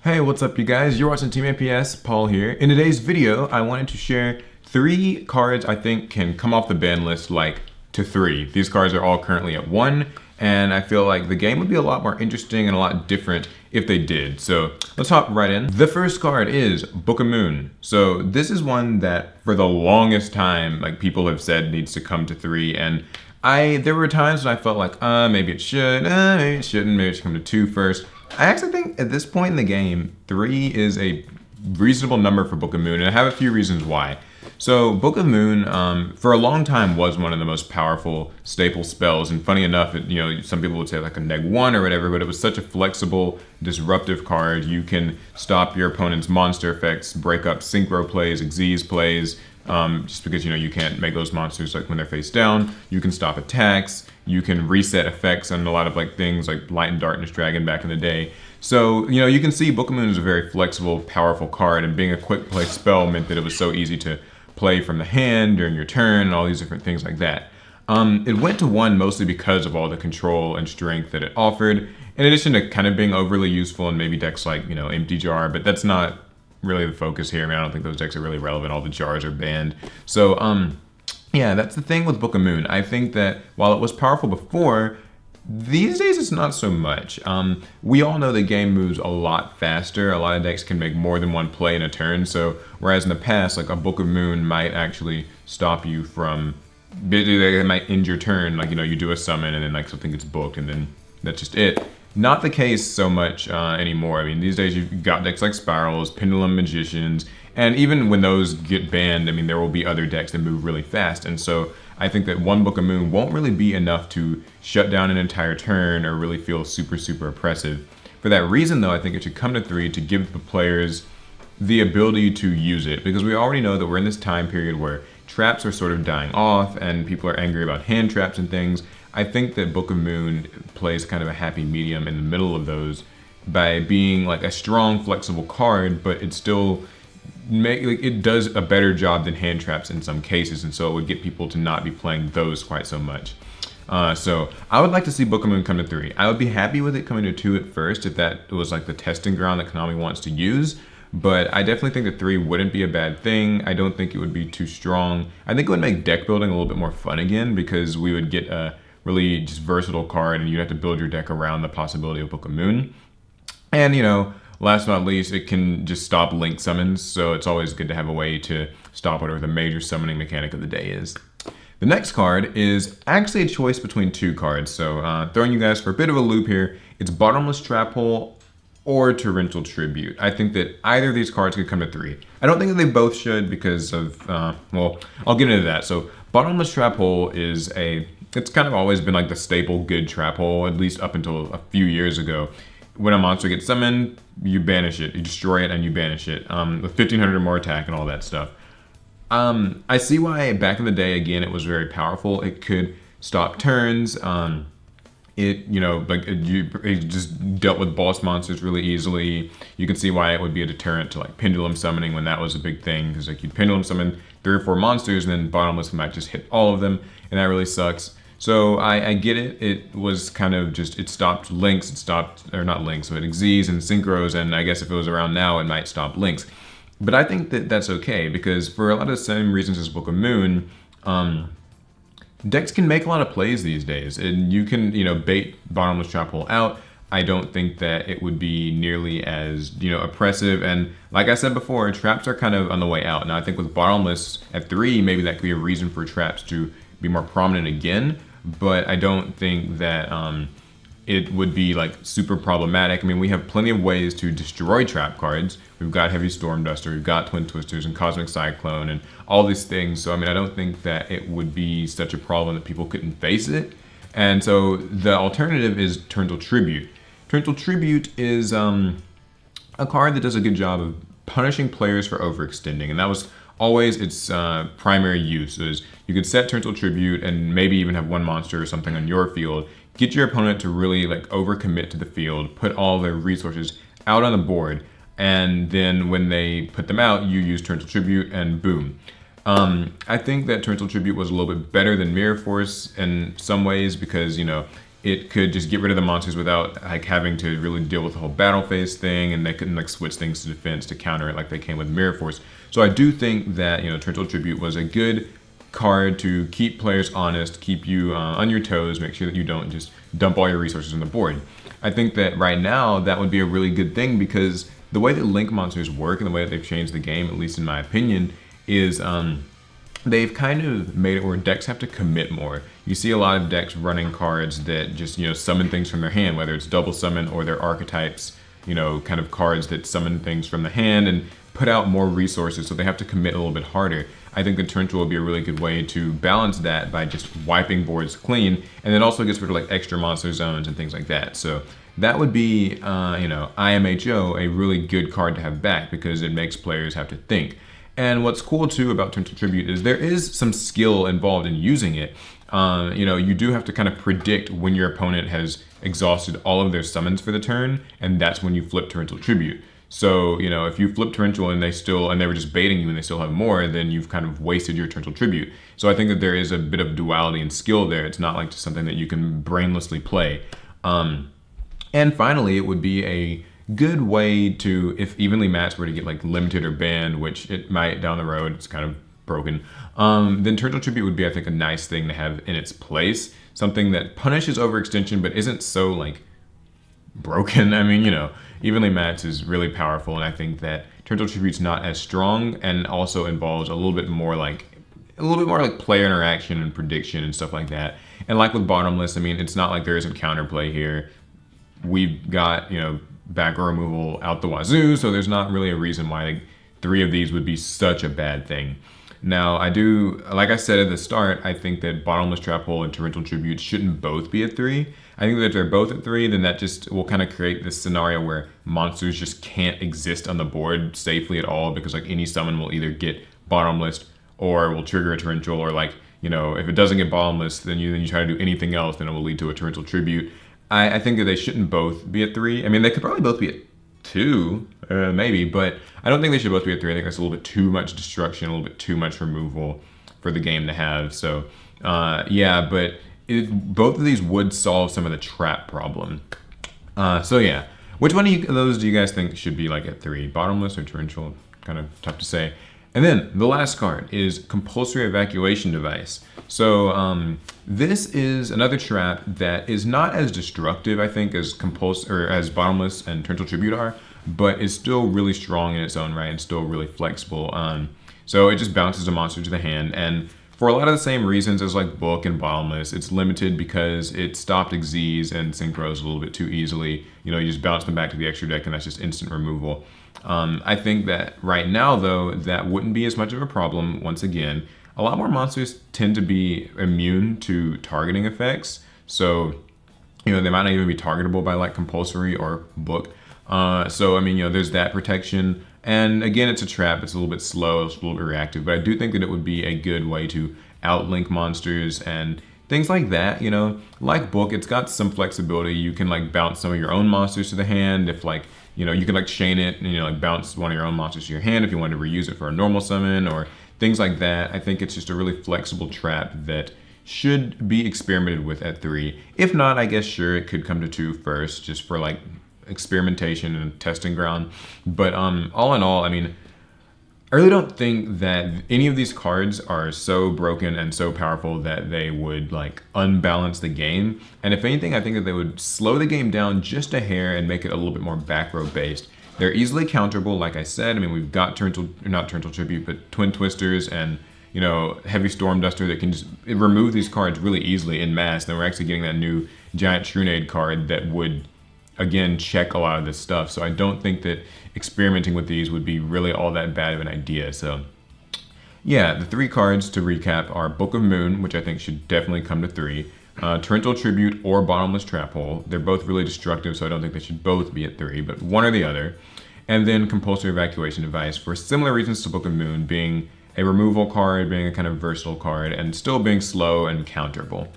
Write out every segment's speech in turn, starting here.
Hey, what's up, you guys? You're watching Team APS, Paul here. In today's video, I wanted to share 3 cards I think can come off the ban list like to 3. These cards are all currently at 1, and I feel like the game would be a lot more interesting and a lot different if they did. So let's hop right in. The first card is Book of Moon. So this is one that for the longest time, like people have said needs to come to 3, and there were times when I felt like, maybe it should, maybe it shouldn't, maybe it should come to 2 first. I actually think at this point in the game, 3 is a reasonable number for Book of Moon, and I have a few reasons why. So Book of Moon, for a long time, was one of the most powerful staple spells, and funny enough, some people would say like a -1 or whatever, but it was such a flexible, disruptive card. You can stop your opponent's monster effects, break up synchro plays, Xyz plays, just because you can't make those monsters like when they're face down. You can stop attacks. You can reset effects on a lot of like things like Light and Darkness Dragon back in the day. So you can see Book of Moon is a very flexible, powerful card, and being a quick play spell meant that it was so easy to play from the hand during your turn and all these different things like that. It went to 1 mostly because of all the control and strength that it offered, in addition to kind of being overly useful in maybe decks like Empty Jar, but that's not really the focus here. I mean, I don't think those decks are really relevant. All the jars are banned. So, yeah, that's the thing with Book of Moon. I think that while it was powerful before, these days it's not so much. We all know the game moves a lot faster. A lot of decks can make more than 1 play in a turn. So, whereas in the past, like a Book of Moon might actually stop you from, it might end your turn. Like, you do a summon and then like something gets booked and then that's just it. Not the case so much anymore. I mean, these days you've got decks like Spirals, Pendulum Magicians, and even when those get banned, I mean, there will be other decks that move really fast. And so I think that 1 Book of Moon won't really be enough to shut down an entire turn or really feel super, super oppressive. For that reason, though, I think it should come to 3 to give the players the ability to use it, because we already know that we're in this time period where traps are sort of dying off and people are angry about hand traps and things. I think that Book of Moon plays kind of a happy medium in the middle of those by being like a strong, flexible card, but it still it does a better job than hand traps in some cases, and so it would get people to not be playing those quite so much. So I would like to see Book of Moon come to 3. I would be happy with it coming to 2 at first if that was like the testing ground that Konami wants to use. But I definitely think that 3 wouldn't be a bad thing. I don't think it would be too strong. I think it would make deck building a little bit more fun again, because we would get a really just versatile card and you'd have to build your deck around the possibility of Book of Moon. And last but not least, it can just stop link summons, so it's always good to have a way to stop whatever the major summoning mechanic of the day is. The next card is actually a choice between 2 cards, so throwing you guys for a bit of a loop here. It's Bottomless Trap Hole or Torrential Tribute. I think that either of these cards could come to 3. I don't think that they both should because of, well, I'll get into that. So Bottomless Trap Hole is it's kind of always been like the staple good trap hole, at least up until a few years ago. When a monster gets summoned, you banish it, you destroy it, and you banish it with 1500 or more attack and all that stuff. I see why back in the day, again, it was very powerful. It could stop turns. It just dealt with boss monsters really easily. You can see why it would be a deterrent to like pendulum summoning when that was a big thing, because like you'd pendulum summon 3 or 4 monsters and then Bottomless might just hit all of them, and that really sucks. So I get it. It was kind of just, it stopped links, or not links, but Xyz and synchros, and I guess if it was around now, it might stop links. But I think that that's okay, because for a lot of the same reasons as Book of Moon, decks can make a lot of plays these days, and you can, bait Bottomless Trap Hole out. I don't think that it would be nearly as, oppressive, and like I said before, traps are kind of on the way out. Now I think with Bottomless at 3, maybe that could be a reason for traps to be more prominent again, but I don't think that it would be like super problematic. I mean, we have plenty of ways to destroy trap cards. We've got Heavy Storm Duster, we've got Twin Twisters and Cosmic Cyclone and all these things. So I mean, I don't think that it would be such a problem that people couldn't face it. And so the alternative is Torrential Tribute. Torrential Tribute is a card that does a good job of punishing players for overextending, and that was always its primary use. Is you could set Torrential Tribute and maybe even have 1 monster or something on your field, get your opponent to really like overcommit to the field, put all their resources out on the board, and then when they put them out, you use Torrential Tribute and boom. I think that Torrential Tribute was a little bit better than Mirror Force in some ways, because it could just get rid of the monsters without like having to really deal with the whole battle phase thing, and they couldn't like switch things to defense to counter it like they can with Mirror Force. So I do think that, you know, Torrential Tribute was a good card to keep players honest, keep you on your toes, make sure that you don't just dump all your resources on the board. I think that right now that would be a really good thing, because the way that Link monsters work and the way that they've changed the game, at least in my opinion, is they've kind of made it where decks have to commit more. You see a lot of decks running cards that just, you know, summon things from their hand, whether it's double summon or their archetypes, you know, kind of cards that summon things from the hand and put out more resources, so they have to commit a little bit harder. I think the Torrential will be a really good way to balance that by just wiping boards clean, and then also gets rid of like extra monster zones and things like that. So that would be, you know, IMHO, a really good card to have back, because it makes players have to think. And what's cool too about Torrential Tribute is there is some skill involved in using it. You know, you do have to kind of predict when your opponent has exhausted all of their summons for the turn, and that's when you flip Torrential Tribute. So, you know, if you flip Torrential and they were just baiting you and they still have more, then you've kind of wasted your Torrential Tribute. So I think that there is a bit of duality and skill there. It's not like just something that you can brainlessly play. And finally, it would be a good way to, if evenly matched were to get like limited or banned, which it might down the road, it's kind of broken, then Torrential Tribute would be, I think, a nice thing to have in its place. Something that punishes overextension but isn't so like broken. I mean, you know, evenly matched is really powerful, and I think that Torrential Tribute's not as strong, and also involves a little bit more like player interaction and prediction and stuff like that. And like with Bottomless, I mean, it's not like there isn't counterplay here. We've got, you know, back row removal out the wazoo, so there's not really a reason why like, 3 of these would be such a bad thing. Now, I do, like I said at the start, I think that Bottomless Trap Hole and Torrential Tribute shouldn't both be at 3. I think that if they're both at 3, then that just will kind of create this scenario where monsters just can't exist on the board safely at all, because like any summon will either get Bottomless or will trigger a Torrential, or like, you know, if it doesn't get Bottomless, then you try to do anything else, then it will lead to a Torrential Tribute. I think that they shouldn't both be at 3. I mean, they could probably both be at 2, maybe, but I don't think they should both be at 3. I think that's a little bit too much destruction, a little bit too much removal for the game to have. So, yeah, but both of these would solve some of the trap problem. So yeah, which one of those do you guys think should be like at 3? Bottomless or Torrential? Kind of tough to say. And then the last card is Compulsory Evacuation Device. So this is another trap that is not as destructive, I think, as Bottomless and Torrential Tribute are, but is still really strong in its own right and still really flexible. So it just bounces a monster to the hand, and for a lot of the same reasons as like Book and Bottomless, it's limited because it stopped Xyz and Synchros a little bit too easily. You know, you just bounce them back to the extra deck, and that's just instant removal. I think that right now, though, that wouldn't be as much of a problem. Once again, a lot more monsters tend to be immune to targeting effects. So, you know, they might not even be targetable by like Compulsory or Book. So, I mean, you know, there's that protection. And again, it's a trap. It's a little bit slow. It's a little bit reactive. But I do think that it would be a good way to outlink monsters and things like that. You know, like Book, it's got some flexibility. You can like bounce some of your own monsters to the hand if like, you know, you can like chain it and, you know, like bounce one of your own monsters to your hand if you want to reuse it for a normal summon or things like that. I think it's just a really flexible trap that should be experimented with at 3. If not, I guess sure, it could come to 2 first, just for like experimentation and testing ground. But all in all, I mean, I really don't think that any of these cards are so broken and so powerful that they would like unbalance the game. And if anything, I think that they would slow the game down just a hair and make it a little bit more back row based. They're easily counterable, like I said. I mean, we've got not Torrential Tribute, but Twin Twisters and, you know, Heavy Storm Duster that can just remove these cards really easily in mass. Then we're actually getting that new Giant Trunade card that would, again, check a lot of this stuff. So I don't think that experimenting with these would be really all that bad of an idea. So yeah, the 3 cards to recap are Book of Moon, which I think should definitely come to 3, Torrential Tribute or Bottomless Trap Hole. They're both really destructive, so I don't think they should both be at 3, but one or the other. And then Compulsory Evacuation Device for similar reasons to Book of Moon, being a removal card, being a kind of versatile card, and still being slow and counterable.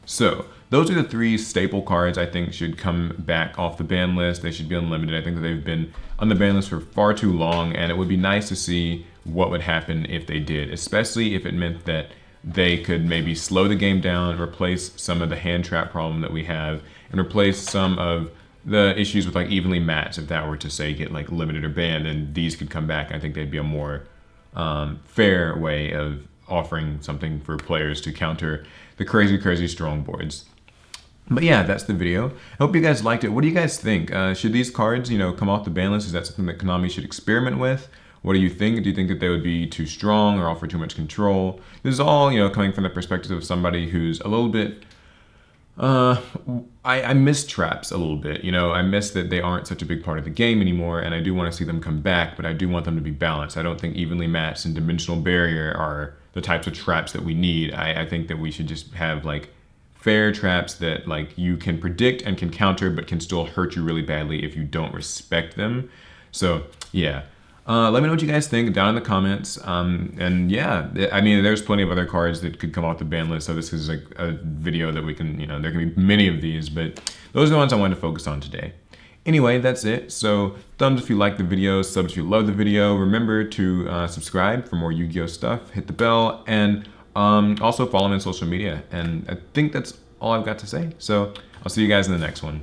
So those are the 3 staple cards I think should come back off the ban list. They should be unlimited. I think that they've been on the ban list for far too long, and it would be nice to see what would happen if they did, especially if it meant that they could maybe slow the game down, replace some of the hand trap problem that we have, and replace some of the issues with like evenly matched. If that were to say get like limited or banned, then these could come back. I think they'd be a more fair way of offering something for players to counter the crazy strong boards. But yeah, that's the video. I hope you guys liked it. What do you guys think? Should these cards, come off the ban list? Is that something that Konami should experiment with? What do you think? Do you think that they would be too strong or offer too much control? This is all, coming from the perspective of somebody who's a little bit I miss traps a little bit. I miss that they aren't such a big part of the game anymore, and I do want to see them come back, but I do want them to be balanced. I don't think evenly matched and dimensional barrier are the types of traps that we need. I think that we should just have like fair traps that like you can predict and can counter, but can still hurt you really badly if you don't respect them. So yeah. Let me know what you guys think down in the comments. And yeah, I mean, there's plenty of other cards that could come off the ban list. So this is like a video that we can, there can be many of these, but those are the ones I wanted to focus on today. Anyway, that's it. So thumbs if you like the video, subs if you love the video. Remember to subscribe for more Yu-Gi-Oh stuff, hit the bell, and also follow me on social media. And I think that's all I've got to say. So I'll see you guys in the next one.